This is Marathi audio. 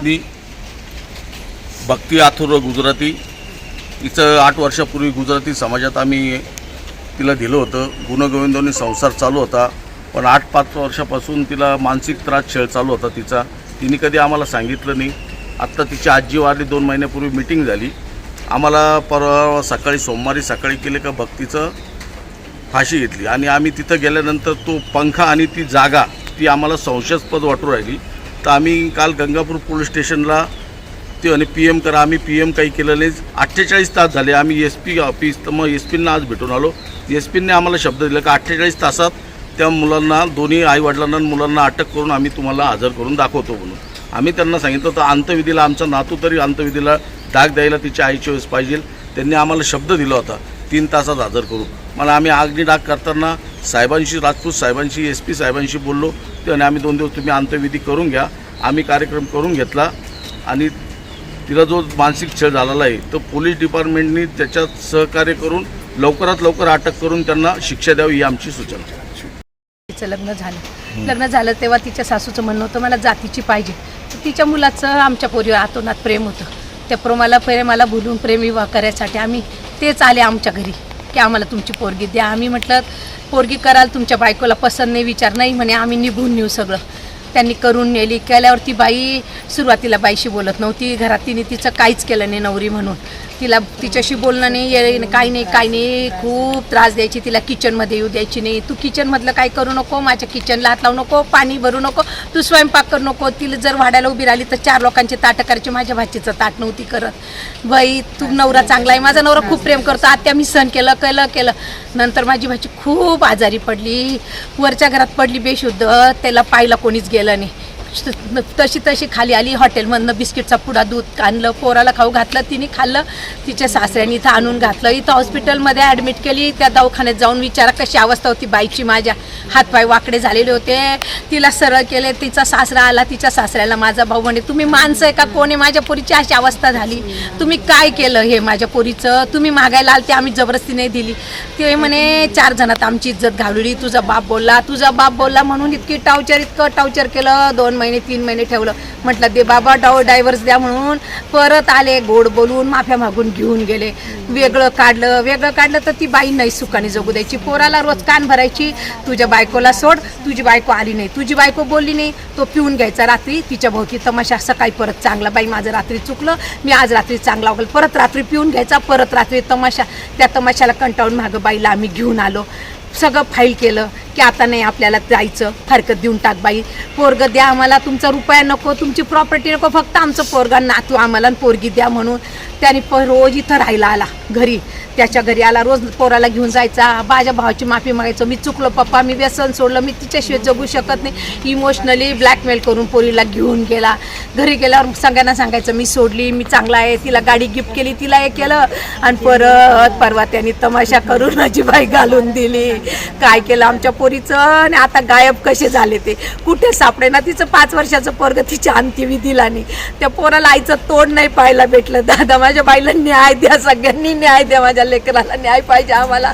पत्नी भक्ती आथुर गुजराती, तिचं 8 वर्षापूर्वी गुजराती समाजात आम्ही तिला दिलं होतं. गुणगोविंदाने संसार चालू होता, पण 8-5 वर्षापासून तिला मानसिक त्रास छळ चालू होता तिचा. तिने कधी आम्हाला सांगितलं नाही. आत्ता तिची आजी वारली 2 महिन्यापूर्वी मीटिंग झाली. आम्हाला परवा सकाळी सोमवारी सकाळी केले का भक्तीचं फाशी घेतली आणि आम्ही तिथं गेल्यानंतर तो पंखा आणि ती जागा ती आम्हाला संशयास्पद वाटू राहिली. तर आम्ही काल गंगापूर पोलीस स्टेशनला ते आणि PM करा. आम्ही PM काही केलं नाही. 48 तास झाले. आम्ही SP ऑफिस तर मग SPंना आज भेटून आलो. SPने आम्हाला शब्द दिला की 48 तासात त्या मुलांना, दोन्ही आईवडिलांना मुलांना अटक करून आम्ही तुम्हाला हजर करून दाखवतो म्हणून. आम्ही त्यांना सांगितलं होतं अंत्यविधीला आमचा नातू तरी अंत्यविधीला डाग द्यायला तिच्या आईच्या वेळेस पाहिजे. त्यांनी आम्हाला शब्द दिला होता 3 तासात हजर करू. मला आम्ही अग्निडाग करताना साहेबांशी, राजपूत साहेबांशी, SP साहेबांशी बोललो. त्याने आम्ही 2 दिवस तुम्ही अंत्यविधी करून घ्या. आम्ही कार्यक्रम करून घेतला आणि तिला जो मानसिक छळ झालेला आहे तो पोलीस डिपार्टमेंटनी त्याच्यात सहकार्य करून लवकरात लवकर अटक करून त्यांना शिक्षा द्यावी ही आमची सूचना. तिचं लग्न झालं तेव्हा तिच्या सासूचं म्हणणं होतं मला जातीची पाहिजे. तिच्या मुलाचं आमच्या पोरीवर आतोनात प्रेम होतं. त्या प्रेमाला भुलून प्रेम विवाह करायसाठी आम्ही तेच आले आमच्या घरी की आम्हाला तुमची पोरगी द्या. आम्ही म्हटलं पोरगी कराल, तुमच्या बायकोला पसंत नाही, विचार नाही म्हणे, आम्ही निघून नेऊ सगळं. त्यांनी करून नेली. केल्यावर ती बाई सुरुवातीला बाईशी बोलत नव्हती घरात. तिने तिचं काहीच केलं नाही नवरी म्हणून. तिला तिच्याशी बोलणं नाही, काही नाही. खूप त्रास द्यायची. तिला किचनमध्ये येऊ द्यायची नाही. तू किचनमधलं काय करू नको, माझ्या किचनला हात लावू नको, पाणी भरू नको, तू स्वयंपाक करू नको. तिला जर वाढायला उभी राहिली तर 4 लोकांचे ताटं करायचे. माझ्या भाचीचं ताट नव्हती करत. बाई तू नवरा चांगला आहे, माझा नवरा खूप प्रेम करतो. आत्या मी सहन केलं. नंतर माझी भाची खूप आजारी पडली, वरच्या घरात पडली बेशुद्ध. त्याला पाहायला कोणीच गेलं नाही. तशी खाली आली. हॉटेलमधनं बिस्किटचा पुडा दूध आणलं, पोराला खाऊ घातलं. तिने खाल्लं. तिच्या सासऱ्याने इथं आणून घातलं. इथं हॉस्पिटलमध्ये ॲडमिट केली. त्या दवाखान्यात जाऊन विचारा कशी अवस्था होती बाईची. माझ्या हातपाय वाकडे झालेले होते. तिला सरळ केले. तिचा सासरा आला. तिच्या सासऱ्याला माझा भाऊ म्हणे तुम्ही माणसं आहे का, कोण आहे, माझ्या पोरीची अशी अवस्था झाली, तुम्ही काय केलं हे माझ्या पोरीचं, तुम्ही मागायला आल ते आम्ही जबरदस्ती नाही दिली. ते म्हणे 4 जणात आमची इज्जत घालवली. तुझा बाप बोलला म्हणून इतकं टार्चर केलं. 2 महिने 3 महिने ठेवलं. म्हटलं दे बाबा डायव्हर्स द्या म्हणून. परत आले, गोड बोलून माफ्या मागून घेऊन गेले. वेगळं काढलं तर ती बाई नाही सुखाने जगू द्यायची. पोराला रोज कान भरायची, तुझ्या बायकोला सोड, तुझी बायको आली नाही, तुझी बायको बोलली नाही. तो पिऊन घ्यायचा रात्री. तिच्या भोवती तमाशा. सकाळी परत चांगला, बाई माझं रात्री चुकलं, मी आज रात्री चांगला वागल. परत रात्री पिऊन घ्यायचा, परत रात्री तमाशा. त्या तमाशाला कंटाळून मागं बाईला आम्ही घेऊन आलो. सगळं फाईल केलं की आता नाही आपल्याला जायचं, हरकत देऊन टाक बाई, पोरगं द्या आम्हाला, तुमचा रुपया नको, तुमची प्रॉपर्टी नको, फक्त आमचं पोरगा नातू आम्हाला पोरगी द्या म्हणून. त्याने रोज इथं राहायला आला घरी. त्याच्या घरी आला, रोज पोराला घेऊन जायचा. माझ्या भावाची माफी मागायचं, मी चुकलो पप्पा, मी व्यसन सोडलं, मी तिच्याशिवाय जगू शकत नाही. इमोशनली ब्लॅकमेल करून पोरीला घेऊन गेला. घरी गेल्यावर सगळ्यांना सांगायचं मी सोडली, मी चांगला आहे. तिला गाडी गिफ्ट केली, तिला हे केलं. आणि परत परवा त्यांनी तमाशा करून माझी बाई घालून दिली. काय केलं आमच्या पोरीचं. आणि आता गायब कसे झाले ते कुठे सापडे ना. तिचं 5 वर्षाचं पोरग तिच्या अंत्यविधीला नाही. त्या पोराला आईचं तोंड नाही पाहायला भेटलं. दादा माझ्या बाईला न्याय द्या, सगळ्यांनी न्याय द्या, माझ्या लेकराला न्याय पाहिजे आम्हाला.